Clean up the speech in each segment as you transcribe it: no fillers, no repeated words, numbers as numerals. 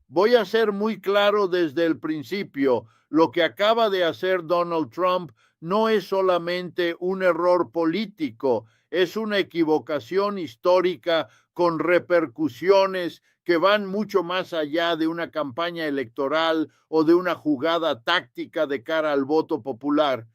Voy a ser muy claro desde el principio. Lo que acaba de hacer Donald Trump no es solamente un error político, es una equivocación histórica con repercusiones que van mucho más allá de una campaña electoral o de una jugada táctica de cara al voto popular.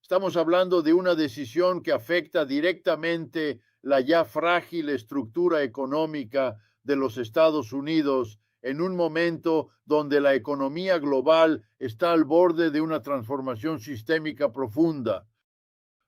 Estamos hablando de una decisión que afecta directamente la ya frágil estructura económica de los Estados Unidos en un momento donde la economía global está al borde de una transformación sistémica profunda.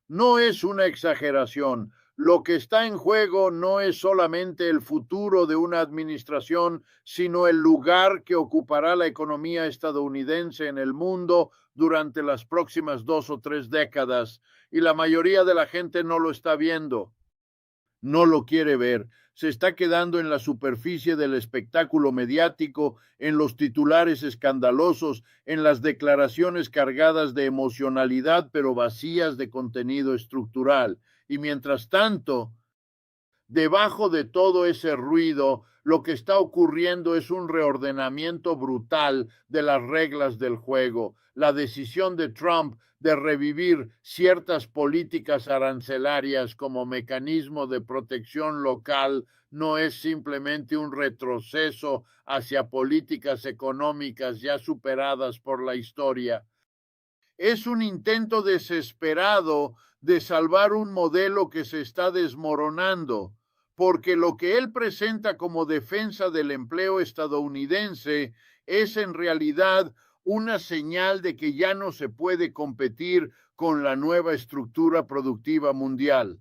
No es una exageración. Lo que está en juego no es solamente el futuro de una administración, sino el lugar que ocupará la economía estadounidense en el mundo durante las próximas 2 o 3 décadas. Y la mayoría de la gente no lo está viendo, no lo quiere ver. Se está quedando en la superficie del espectáculo mediático, en los titulares escandalosos, en las declaraciones cargadas de emocionalidad pero vacías de contenido estructural. Y mientras tanto, debajo de todo ese ruido, lo que está ocurriendo es un reordenamiento brutal de las reglas del juego. La decisión de Trump de revivir ciertas políticas arancelarias como mecanismo de protección local no es simplemente un retroceso hacia políticas económicas ya superadas por la historia. Es un intento desesperado de salvar un modelo que se está desmoronando, porque lo que él presenta como defensa del empleo estadounidense es en realidad una señal de que ya no se puede competir con la nueva estructura productiva mundial.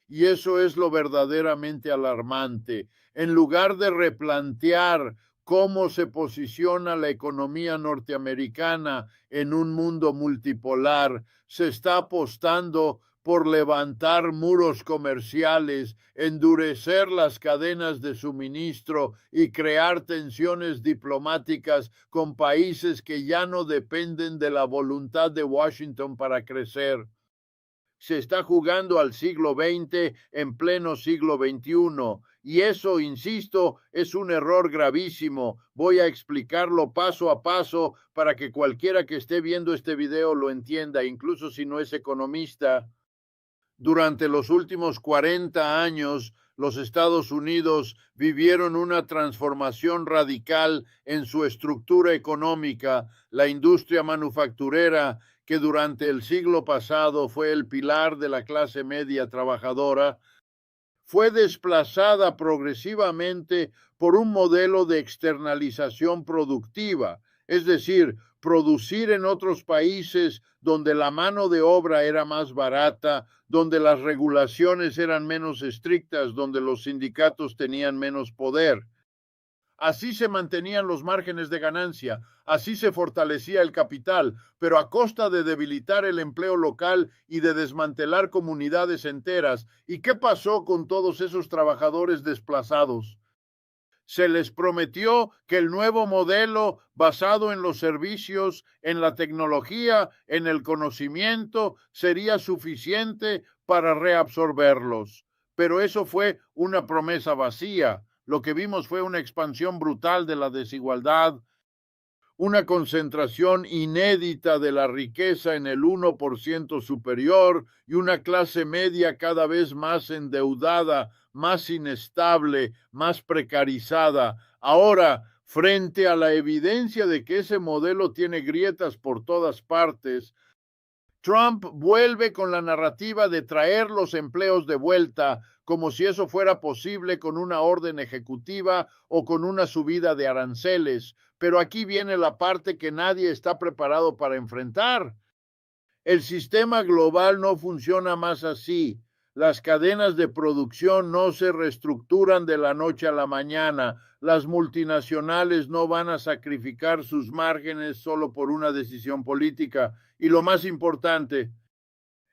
Y eso es lo verdaderamente alarmante. En lugar de replantear cómo se posiciona la economía norteamericana en un mundo multipolar, se está apostando por levantar muros comerciales, endurecer las cadenas de suministro y crear tensiones diplomáticas con países que ya no dependen de la voluntad de Washington para crecer. Se está jugando al siglo XX en pleno siglo XXI. Y eso, insisto, es un error gravísimo. Voy a explicarlo paso a paso para que cualquiera que esté viendo este video lo entienda, incluso si no es economista. Durante los últimos 40 años, los Estados Unidos vivieron una transformación radical en su estructura económica. La industria manufacturera, que durante el siglo pasado fue el pilar de la clase media trabajadora, fue desplazada progresivamente por un modelo de externalización productiva, es decir, producir en otros países donde la mano de obra era más barata, donde las regulaciones eran menos estrictas, donde los sindicatos tenían menos poder. Así se mantenían los márgenes de ganancia, así se fortalecía el capital, pero a costa de debilitar el empleo local y de desmantelar comunidades enteras. ¿Y qué pasó con todos esos trabajadores desplazados? Se les prometió que el nuevo modelo basado en los servicios, en la tecnología, en el conocimiento, sería suficiente para reabsorberlos. Pero eso fue una promesa vacía. Lo que vimos fue una expansión brutal de la desigualdad, una concentración inédita de la riqueza en el 1% superior y una clase media cada vez más endeudada, más inestable, más precarizada. Ahora, frente a la evidencia de que ese modelo tiene grietas por todas partes, Trump vuelve con la narrativa de traer los empleos de vuelta, como si eso fuera posible con una orden ejecutiva o con una subida de aranceles. Pero aquí viene la parte que nadie está preparado para enfrentar. El sistema global no funciona más así. Las cadenas de producción no se reestructuran de la noche a la mañana. Las multinacionales no van a sacrificar sus márgenes solo por una decisión política. Y lo más importante,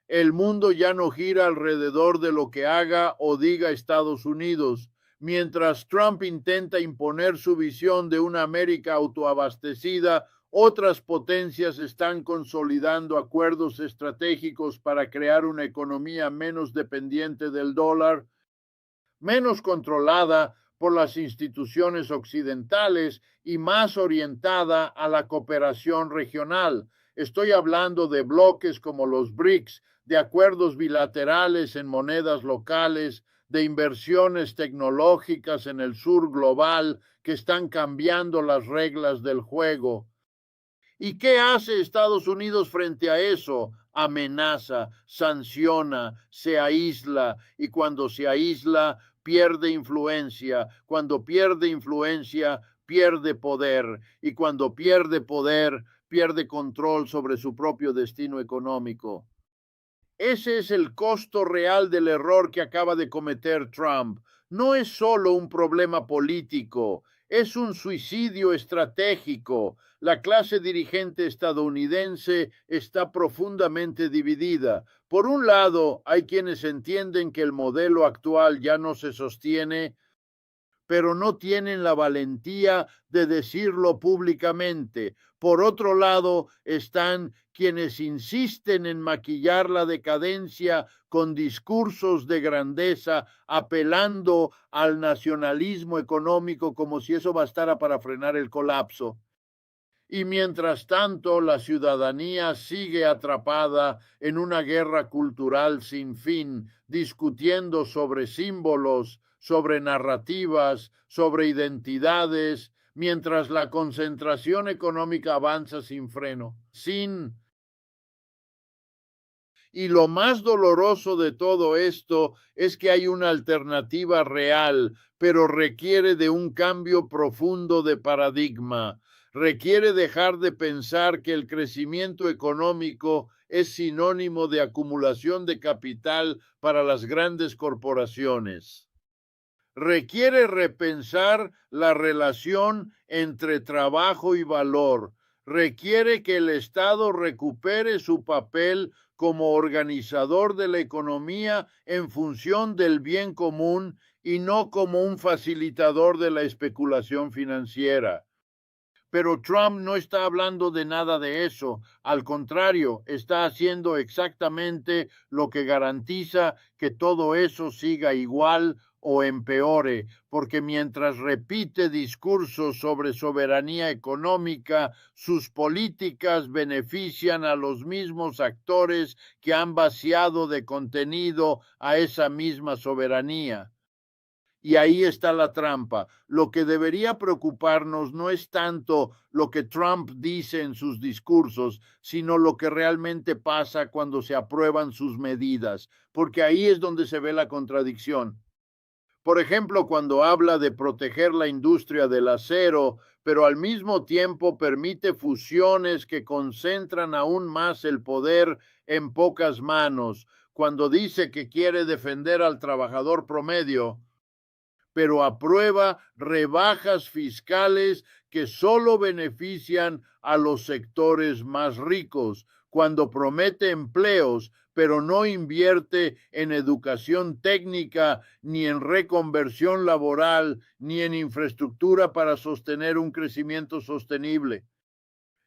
el mundo ya no gira alrededor de lo que haga o diga Estados Unidos. Mientras Trump intenta imponer su visión de una América autoabastecida, otras potencias están consolidando acuerdos estratégicos para crear una economía menos dependiente del dólar, menos controlada, por las instituciones occidentales y más orientada a la cooperación regional. Estoy hablando de bloques como los BRICS, de acuerdos bilaterales en monedas locales, de inversiones tecnológicas en el sur global que están cambiando las reglas del juego. ¿Y qué hace Estados Unidos frente a eso? Amenaza, sanciona, se aísla y cuando se aísla pierde influencia. Cuando pierde influencia, pierde poder y cuando pierde poder, pierde control sobre su propio destino económico. Ese es el costo real del error que acaba de cometer Trump. No es solo un problema político, es un suicidio estratégico. La clase dirigente estadounidense está profundamente dividida. Por un lado, hay quienes entienden que el modelo actual ya no se sostiene, pero no tienen la valentía de decirlo públicamente. Por otro lado, están quienes insisten en maquillar la decadencia con discursos de grandeza, apelando al nacionalismo económico como si eso bastara para frenar el colapso. Y mientras tanto, la ciudadanía sigue atrapada en una guerra cultural sin fin, discutiendo sobre símbolos, sobre narrativas, sobre identidades, mientras la concentración económica avanza sin freno, y lo más doloroso de todo esto es que hay una alternativa real, pero requiere de un cambio profundo de paradigma. Requiere dejar de pensar que el crecimiento económico es sinónimo de acumulación de capital para las grandes corporaciones. Requiere repensar la relación entre trabajo y valor. Requiere que el Estado recupere su papel como organizador de la economía en función del bien común y no como un facilitador de la especulación financiera. Pero Trump no está hablando de nada de eso. Al contrario, está haciendo exactamente lo que garantiza que todo eso siga igual o empeore, porque mientras repite discursos sobre soberanía económica, sus políticas benefician a los mismos actores que han vaciado de contenido a esa misma soberanía. Y ahí está la trampa. Lo que debería preocuparnos no es tanto lo que Trump dice en sus discursos, sino lo que realmente pasa cuando se aprueban sus medidas, porque ahí es donde se ve la contradicción. Por ejemplo, cuando habla de proteger la industria del acero, pero al mismo tiempo permite fusiones que concentran aún más el poder en pocas manos, cuando dice que quiere defender al trabajador promedio, pero aprueba rebajas fiscales que solo benefician a los sectores más ricos, cuando promete empleos, pero no invierte en educación técnica, ni en reconversión laboral, ni en infraestructura para sostener un crecimiento sostenible.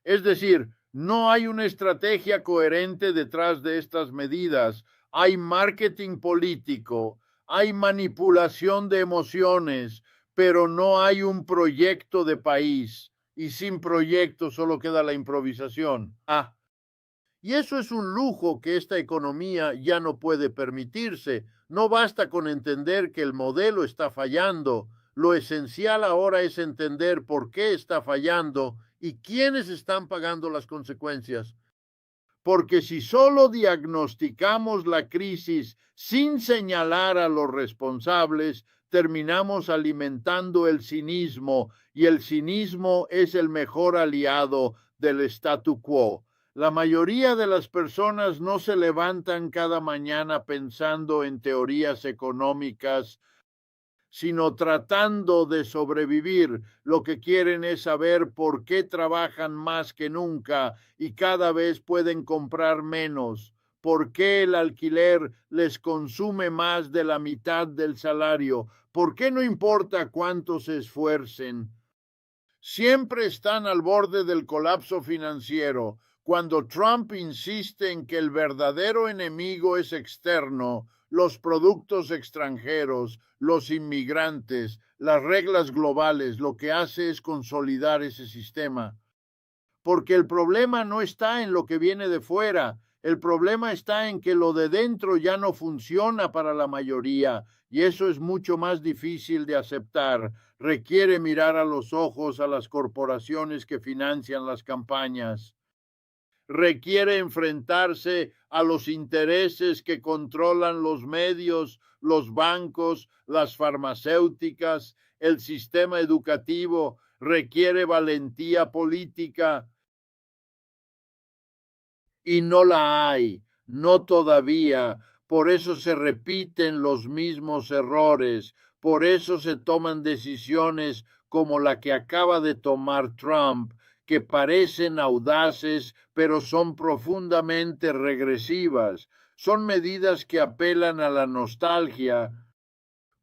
Es decir, no hay una estrategia coherente detrás de estas medidas. Hay marketing político, hay manipulación de emociones, pero no hay un proyecto de país. Y sin proyecto solo queda la improvisación. Y eso es un lujo que esta economía ya no puede permitirse. No basta con entender que el modelo está fallando. Lo esencial ahora es entender por qué está fallando y quiénes están pagando las consecuencias. Porque si solo diagnosticamos la crisis sin señalar a los responsables, terminamos alimentando el cinismo, y el cinismo es el mejor aliado del statu quo. La mayoría de las personas no se levantan cada mañana pensando en teorías económicas, sino tratando de sobrevivir. Lo que quieren es saber por qué trabajan más que nunca y cada vez pueden comprar menos, por qué el alquiler les consume más de la mitad del salario, por qué no importa cuánto se esfuercen. Siempre están al borde del colapso financiero. Cuando Trump insiste en que el verdadero enemigo es externo, los productos extranjeros, los inmigrantes, las reglas globales, lo que hace es consolidar ese sistema. Porque el problema no está en lo que viene de fuera, el problema está en que lo de dentro ya no funciona para la mayoría y eso es mucho más difícil de aceptar. Requiere mirar a los ojos a las corporaciones que financian las campañas. Requiere enfrentarse a los intereses que controlan los medios, los bancos, las farmacéuticas, el sistema educativo. Requiere valentía política y no la hay, no todavía. Por eso se repiten los mismos errores, por eso se toman decisiones como la que acaba de tomar Trump, que parecen audaces, pero son profundamente regresivas. Son medidas que apelan a la nostalgia,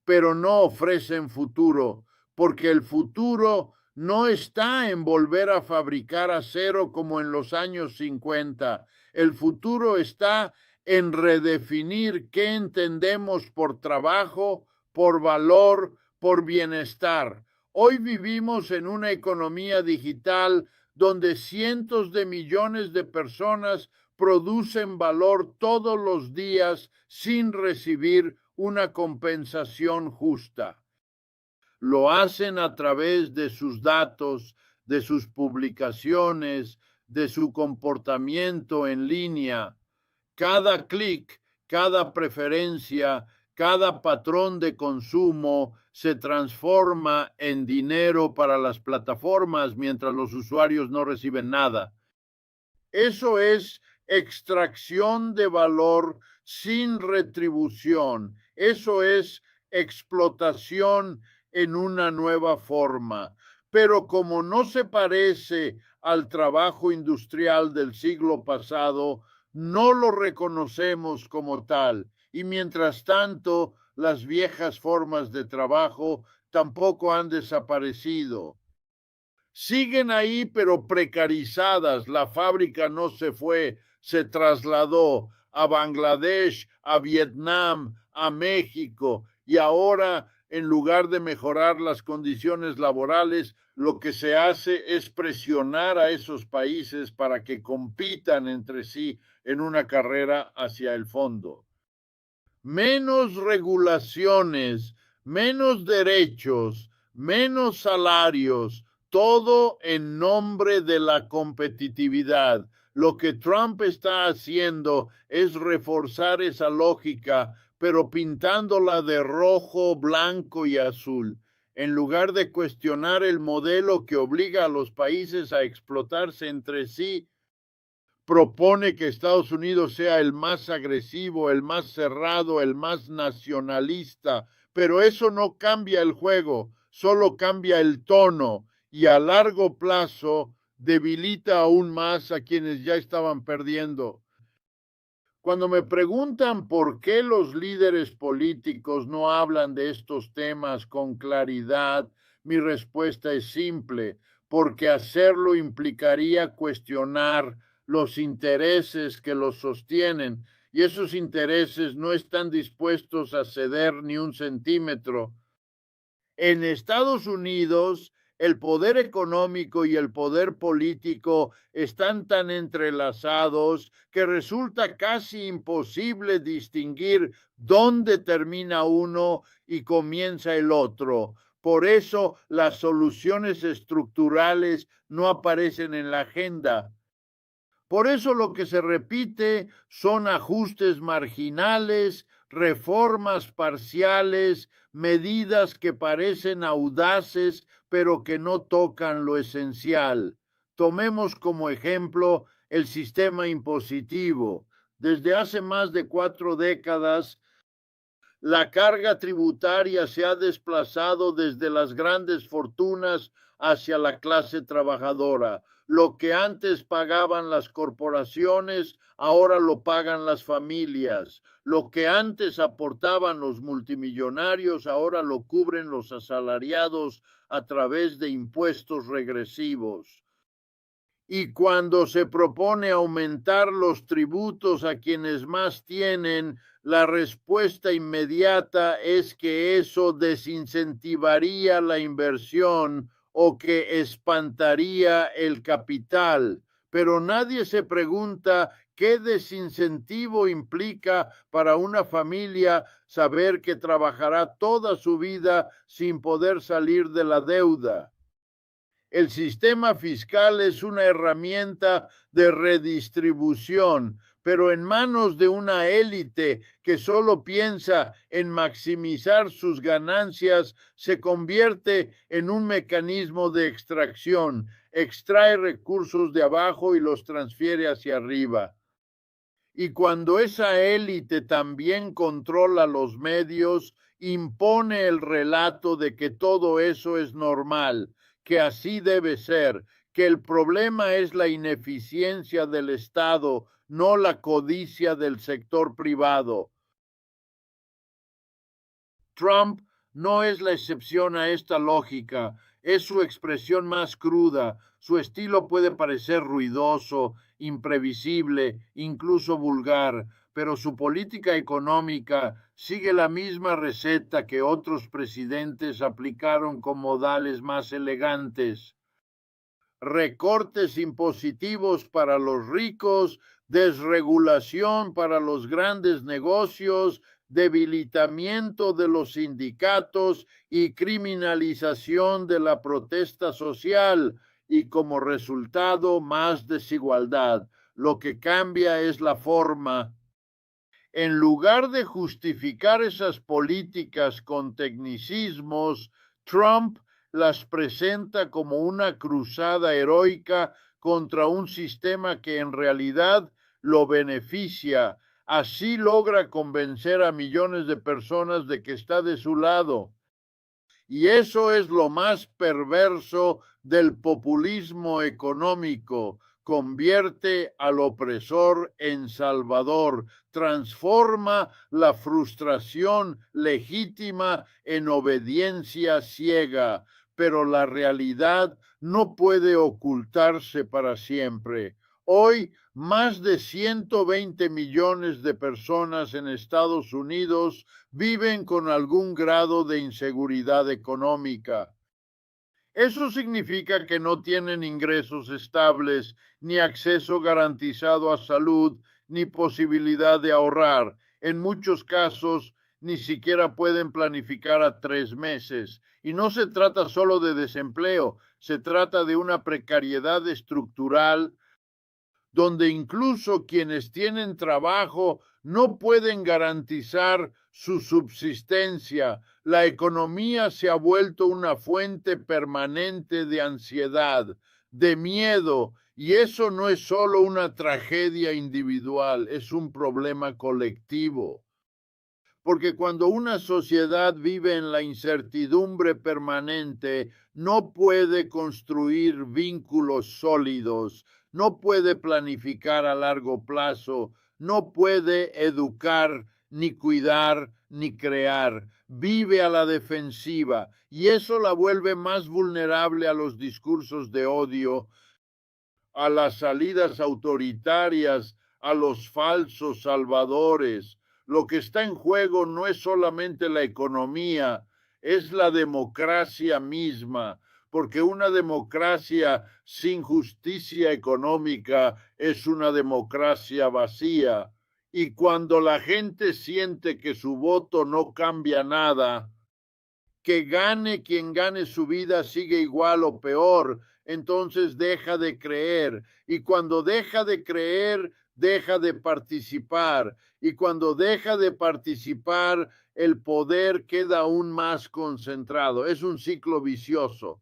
pero no ofrecen futuro, porque el futuro no está en volver a fabricar acero como en los años 50. El futuro está en redefinir qué entendemos por trabajo, por valor, por bienestar. Hoy vivimos en una economía digital donde cientos de millones de personas producen valor todos los días sin recibir una compensación justa. Lo hacen a través de sus datos, de sus publicaciones, de su comportamiento en línea. Cada clic, cada preferencia, cada patrón de consumo se transforma en dinero para las plataformas mientras los usuarios no reciben nada. Eso es extracción de valor sin retribución. Eso es explotación en una nueva forma. Pero como no se parece al trabajo industrial del siglo pasado, no lo reconocemos como tal. Y mientras tanto, las viejas formas de trabajo tampoco han desaparecido. Siguen ahí, pero precarizadas. La fábrica no se fue, se trasladó a Bangladesh, a Vietnam, a México, y ahora, en lugar de mejorar las condiciones laborales, lo que se hace es presionar a esos países para que compitan entre sí en una carrera hacia el fondo. Menos regulaciones, menos derechos, menos salarios, todo en nombre de la competitividad. Lo que Trump está haciendo es reforzar esa lógica, pero pintándola de rojo, blanco y azul, en lugar de cuestionar el modelo que obliga a los países a explotarse entre sí. Propone que Estados Unidos sea el más agresivo, el más cerrado, el más nacionalista, pero eso no cambia el juego, solo cambia el tono y a largo plazo debilita aún más a quienes ya estaban perdiendo. Cuando me preguntan por qué los líderes políticos no hablan de estos temas con claridad, mi respuesta es simple, porque hacerlo implicaría cuestionar los intereses que los sostienen, y esos intereses no están dispuestos a ceder ni un centímetro. En Estados Unidos, el poder económico y el poder político están tan entrelazados que resulta casi imposible distinguir dónde termina uno y comienza el otro. Por eso las soluciones estructurales no aparecen en la agenda. Por eso lo que se repite son ajustes marginales, reformas parciales, medidas que parecen audaces, pero que no tocan lo esencial. Tomemos como ejemplo el sistema impositivo. Desde hace más de 4 décadas, la carga tributaria se ha desplazado desde las grandes fortunas hacia la clase trabajadora. Lo que antes pagaban las corporaciones, ahora lo pagan las familias. Lo que antes aportaban los multimillonarios, ahora lo cubren los asalariados a través de impuestos regresivos. Y cuando se propone aumentar los tributos a quienes más tienen, la respuesta inmediata es que eso desincentivaría la inversión o que espantaría el capital. Pero nadie se pregunta qué desincentivo implica para una familia saber que trabajará toda su vida sin poder salir de la deuda. El sistema fiscal es una herramienta de redistribución, pero en manos de una élite que solo piensa en maximizar sus ganancias, se convierte en un mecanismo de extracción, extrae recursos de abajo y los transfiere hacia arriba. Y cuando esa élite también controla los medios, impone el relato de que todo eso es normal, que así debe ser, que el problema es la ineficiencia del Estado, no la codicia del sector privado. Trump no es la excepción a esta lógica, es su expresión más cruda. Su estilo puede parecer ruidoso, imprevisible, incluso vulgar, pero su política económica sigue la misma receta que otros presidentes aplicaron con modales más elegantes: recortes impositivos para los ricos, desregulación para los grandes negocios, debilitamiento de los sindicatos y criminalización de la protesta social, y como resultado más desigualdad. Lo que cambia es la forma. En lugar de justificar esas políticas con tecnicismos, Trump las presenta como una cruzada heroica contra un sistema que en realidad lo beneficia. Así logra convencer a millones de personas de que está de su lado. Y eso es lo más perverso del populismo económico. Convierte al opresor en salvador, transforma la frustración legítima en obediencia ciega, pero la realidad no puede ocultarse para siempre. Hoy, más de 120 millones de personas en Estados Unidos viven con algún grado de inseguridad económica. Eso significa que no tienen ingresos estables, ni acceso garantizado a salud, ni posibilidad de ahorrar. En muchos casos, ni siquiera pueden planificar a 3 meses. Y no se trata solo de desempleo, se trata de una precariedad estructural donde incluso quienes tienen trabajo no pueden garantizar su subsistencia. La economía se ha vuelto una fuente permanente de ansiedad, de miedo, y eso no es solo una tragedia individual, es un problema colectivo. Porque cuando una sociedad vive en la incertidumbre permanente, no puede construir vínculos sólidos, no puede planificar a largo plazo, no puede educar, ni cuidar, ni crear. Vive a la defensiva, y eso la vuelve más vulnerable a los discursos de odio, a las salidas autoritarias, a los falsos salvadores. Lo que está en juego no es solamente la economía, es la democracia misma, porque una democracia sin justicia económica es una democracia vacía. Y cuando la gente siente que su voto no cambia nada, que gane quien gane, su vida sigue igual o peor, entonces deja de creer. Y cuando deja de creer, deja de participar. Y cuando deja de participar, el poder queda aún más concentrado. Es un ciclo vicioso.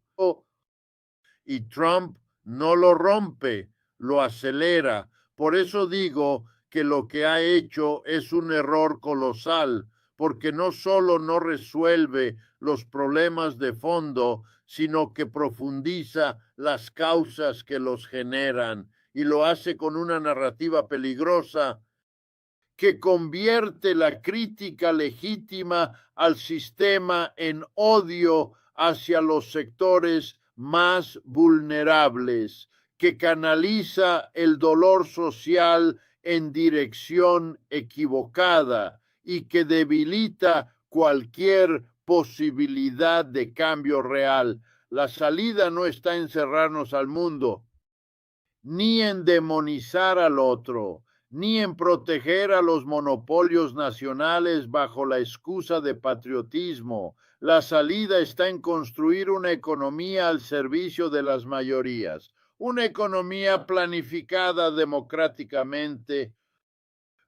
Y Trump no lo rompe, lo acelera. Por eso digo que lo que ha hecho es un error colosal, porque no solo no resuelve los problemas de fondo, sino que profundiza las causas que los generan, y lo hace con una narrativa peligrosa que convierte la crítica legítima al sistema en odio hacia los sectores más vulnerables, que canaliza el dolor social en dirección equivocada y que debilita cualquier posibilidad de cambio real. La salida no está en cerrarnos al mundo, ni en demonizar al otro, ni en proteger a los monopolios nacionales bajo la excusa de patriotismo. La salida está en construir una economía al servicio de las mayorías, una economía planificada democráticamente,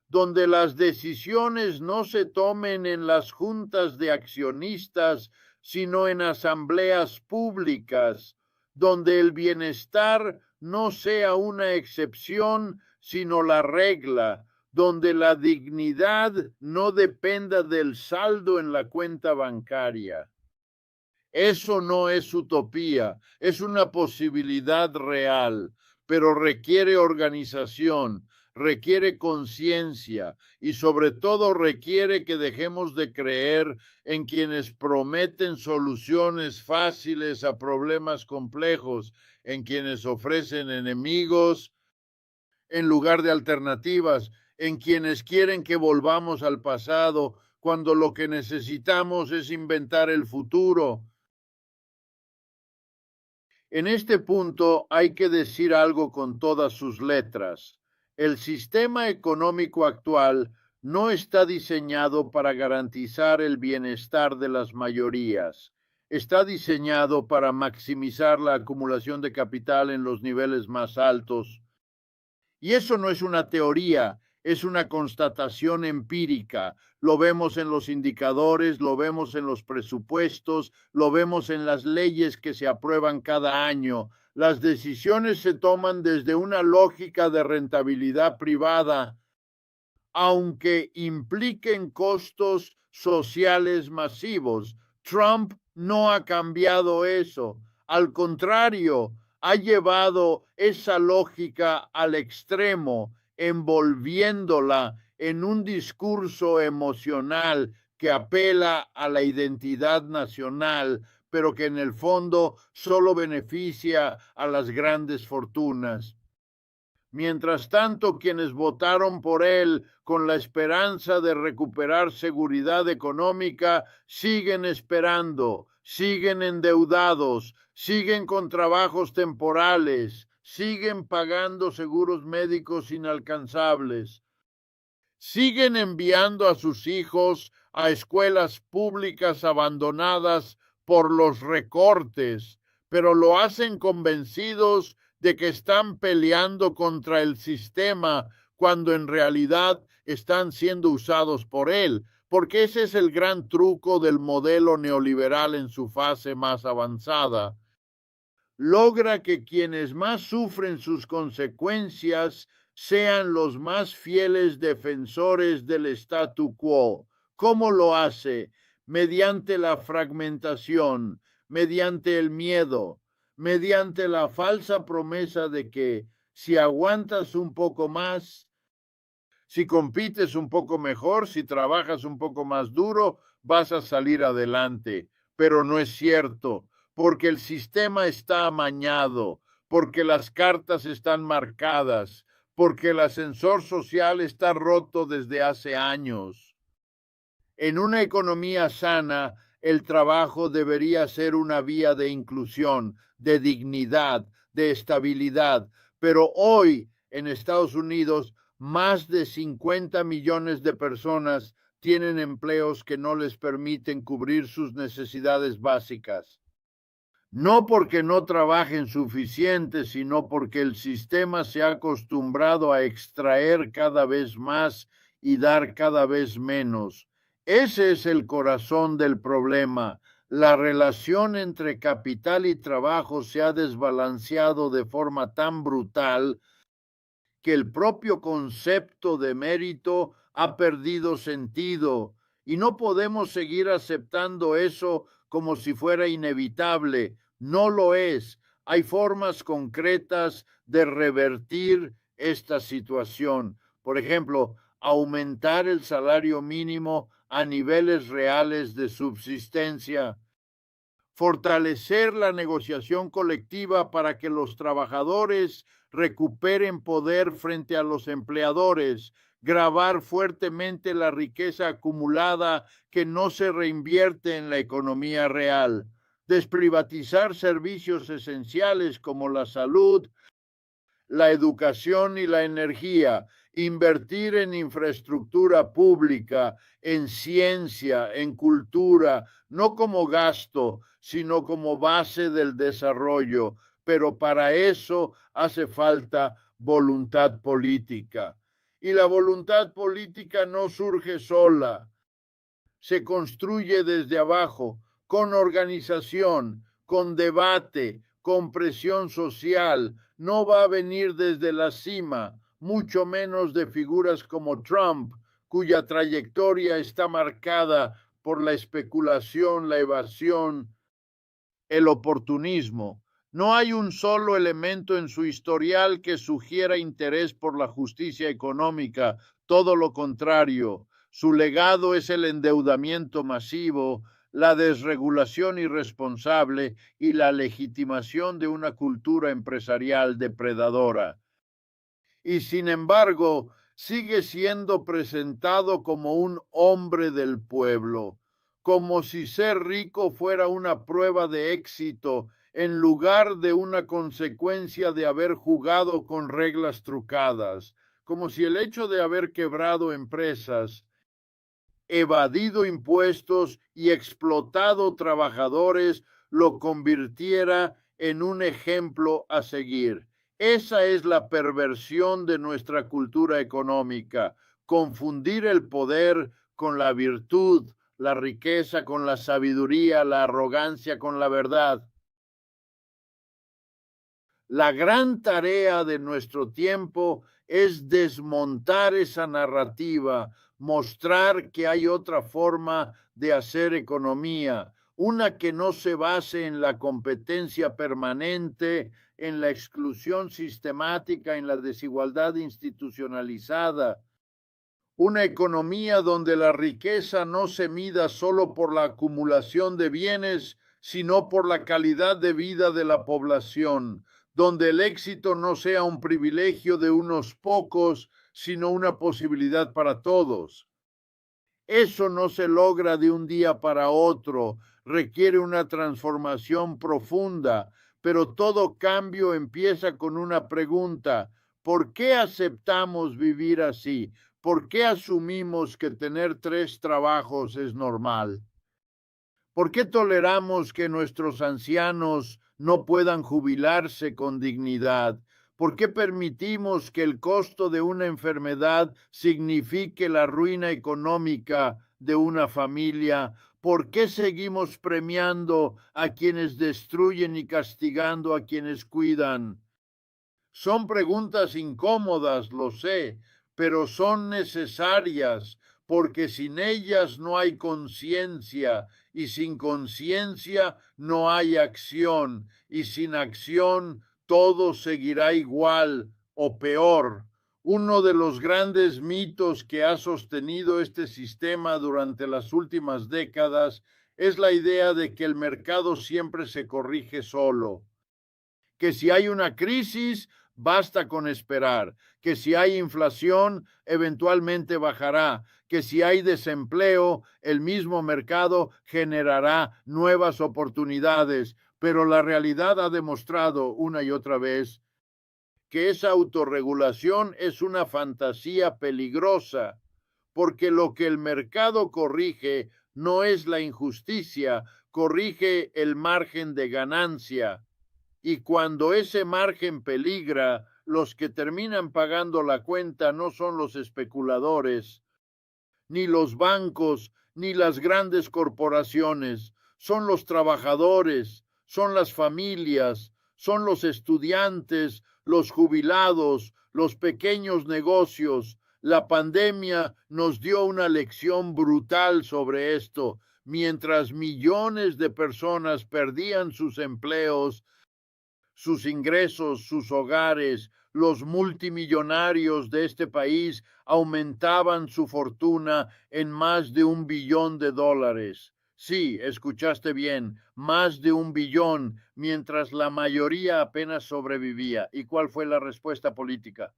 donde las decisiones no se tomen en las juntas de accionistas, sino en asambleas públicas, donde el bienestar no sea una excepción, sino la regla, donde la dignidad no dependa del saldo en la cuenta bancaria. Eso no es utopía, es una posibilidad real, pero requiere organización, requiere conciencia y sobre todo requiere que dejemos de creer en quienes prometen soluciones fáciles a problemas complejos, en quienes ofrecen enemigos en lugar de alternativas, en quienes quieren que volvamos al pasado cuando lo que necesitamos es inventar el futuro. En este punto hay que decir algo con todas sus letras. El sistema económico actual no está diseñado para garantizar el bienestar de las mayorías. Está diseñado para maximizar la acumulación de capital en los niveles más altos. Y eso no es una teoría, es una constatación empírica. Lo vemos en los indicadores, lo vemos en los presupuestos, lo vemos en las leyes que se aprueban cada año. Las decisiones se toman desde una lógica de rentabilidad privada, aunque impliquen costos sociales masivos. Trump no ha cambiado eso. Al contrario, ha llevado esa lógica al extremo, envolviéndola en un discurso emocional que apela a la identidad nacional, pero que en el fondo solo beneficia a las grandes fortunas. Mientras tanto, quienes votaron por él con la esperanza de recuperar seguridad económica siguen esperando, siguen endeudados, siguen con trabajos temporales, siguen pagando seguros médicos inalcanzables, siguen enviando a sus hijos a escuelas públicas abandonadas por los recortes, pero lo hacen convencidos de que están peleando contra el sistema cuando en realidad están siendo usados por él, porque ese es el gran truco del modelo neoliberal en su fase más avanzada. Logra que quienes más sufren sus consecuencias sean los más fieles defensores del statu quo. ¿Cómo lo hace? Mediante la fragmentación, mediante el miedo, mediante la falsa promesa de que si aguantas un poco más, si compites un poco mejor, si trabajas un poco más duro, vas a salir adelante. Pero no es cierto, porque el sistema está amañado, porque las cartas están marcadas, porque el ascensor social está roto desde hace años. En una economía sana, el trabajo debería ser una vía de inclusión, de dignidad, de estabilidad, pero hoy en Estados Unidos más de 50 millones de personas tienen empleos que no les permiten cubrir sus necesidades básicas. No porque no trabajen suficiente, sino porque el sistema se ha acostumbrado a extraer cada vez más y dar cada vez menos. Ese es el corazón del problema. La relación entre capital y trabajo se ha desbalanceado de forma tan brutal que el propio concepto de mérito ha perdido sentido y no podemos seguir aceptando eso como si fuera inevitable. No lo es. Hay formas concretas de revertir esta situación. Por ejemplo, aumentar el salario mínimo a niveles reales de subsistencia, fortalecer la negociación colectiva para que los trabajadores recuperen poder frente a los empleadores, gravar fuertemente la riqueza acumulada que no se reinvierte en la economía real, desprivatizar servicios esenciales como la salud, la educación y la energía, invertir en infraestructura pública, en ciencia, en cultura, no como gasto, sino como base del desarrollo. Pero para eso hace falta voluntad política. Y la voluntad política no surge sola, se construye desde abajo, con organización, con debate, con presión social. No va a venir desde la cima, mucho menos de figuras como Trump, cuya trayectoria está marcada por la especulación, la evasión, el oportunismo. No hay un solo elemento en su historial que sugiera interés por la justicia económica, todo lo contrario. Su legado es el endeudamiento masivo, la desregulación irresponsable y la legitimación de una cultura empresarial depredadora. Y sin embargo, sigue siendo presentado como un hombre del pueblo, como si ser rico fuera una prueba de éxito en lugar de una consecuencia de haber jugado con reglas trucadas, como si el hecho de haber quebrado empresas, evadido impuestos y explotado trabajadores lo convirtiera en un ejemplo a seguir. Esa es la perversión de nuestra cultura económica, confundir el poder con la virtud, la riqueza con la sabiduría, la arrogancia con la verdad. La gran tarea de nuestro tiempo es desmontar esa narrativa, mostrar que hay otra forma de hacer economía, una que no se base en la competencia permanente, en la exclusión sistemática, en la desigualdad institucionalizada, una economía donde la riqueza no se mida solo por la acumulación de bienes, sino por la calidad de vida de la población, donde el éxito no sea un privilegio de unos pocos, sino una posibilidad para todos. Eso no se logra de un día para otro, requiere una transformación profunda, pero todo cambio empieza con una pregunta: ¿por qué aceptamos vivir así? ¿Por qué asumimos que tener 3 trabajos es normal? ¿Por qué toleramos que nuestros ancianos no puedan jubilarse con dignidad? ¿Por qué permitimos que el costo de una enfermedad signifique la ruina económica de una familia? ¿Por qué seguimos premiando a quienes destruyen y castigando a quienes cuidan? Son preguntas incómodas, lo sé, pero son necesarias, porque sin ellas no hay conciencia, y sin conciencia no hay acción, y sin acción todo seguirá igual o peor. Uno de los grandes mitos que ha sostenido este sistema durante las últimas décadas es la idea de que el mercado siempre se corrige solo, que si hay una crisis, basta con esperar, que si hay inflación, eventualmente bajará, que si hay desempleo, el mismo mercado generará nuevas oportunidades, pero la realidad ha demostrado una y otra vez que esa autorregulación es una fantasía peligrosa, porque lo que el mercado corrige no es la injusticia, corrige el margen de ganancia. Y cuando ese margen peligra, los que terminan pagando la cuenta no son los especuladores, ni los bancos, ni las grandes corporaciones, son los trabajadores, son las familias, son los estudiantes, los jubilados, los pequeños negocios. La pandemia nos dio una lección brutal sobre esto. Mientras millones de personas perdían sus empleos, sus ingresos, sus hogares, los multimillonarios de este país aumentaban su fortuna en más de $1 billón. Sí, escuchaste bien, más de 1 billón, mientras la mayoría apenas sobrevivía. ¿Y cuál fue la respuesta política?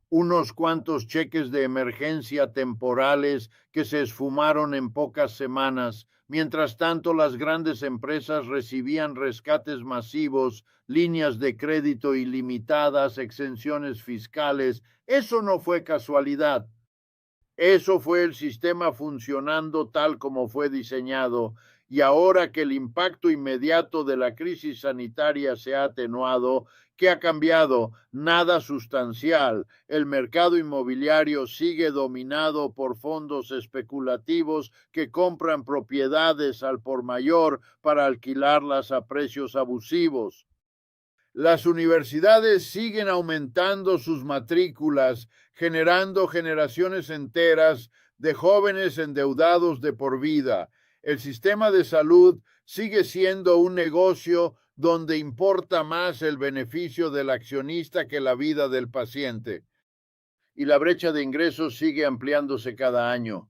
Unos cuantos cheques de emergencia temporales que se esfumaron en pocas semanas. Mientras tanto, las grandes empresas recibían rescates masivos, líneas de crédito ilimitadas, exenciones fiscales. Eso no fue casualidad. Eso fue el sistema funcionando tal como fue diseñado. Y ahora que el impacto inmediato de la crisis sanitaria se ha atenuado, ¿qué ha cambiado? Nada sustancial. El mercado inmobiliario sigue dominado por fondos especulativos que compran propiedades al por mayor para alquilarlas a precios abusivos. Las universidades siguen aumentando sus matrículas, generando generaciones enteras de jóvenes endeudados de por vida. El sistema de salud sigue siendo un negocio donde importa más el beneficio del accionista que la vida del paciente. Y la brecha de ingresos sigue ampliándose cada año.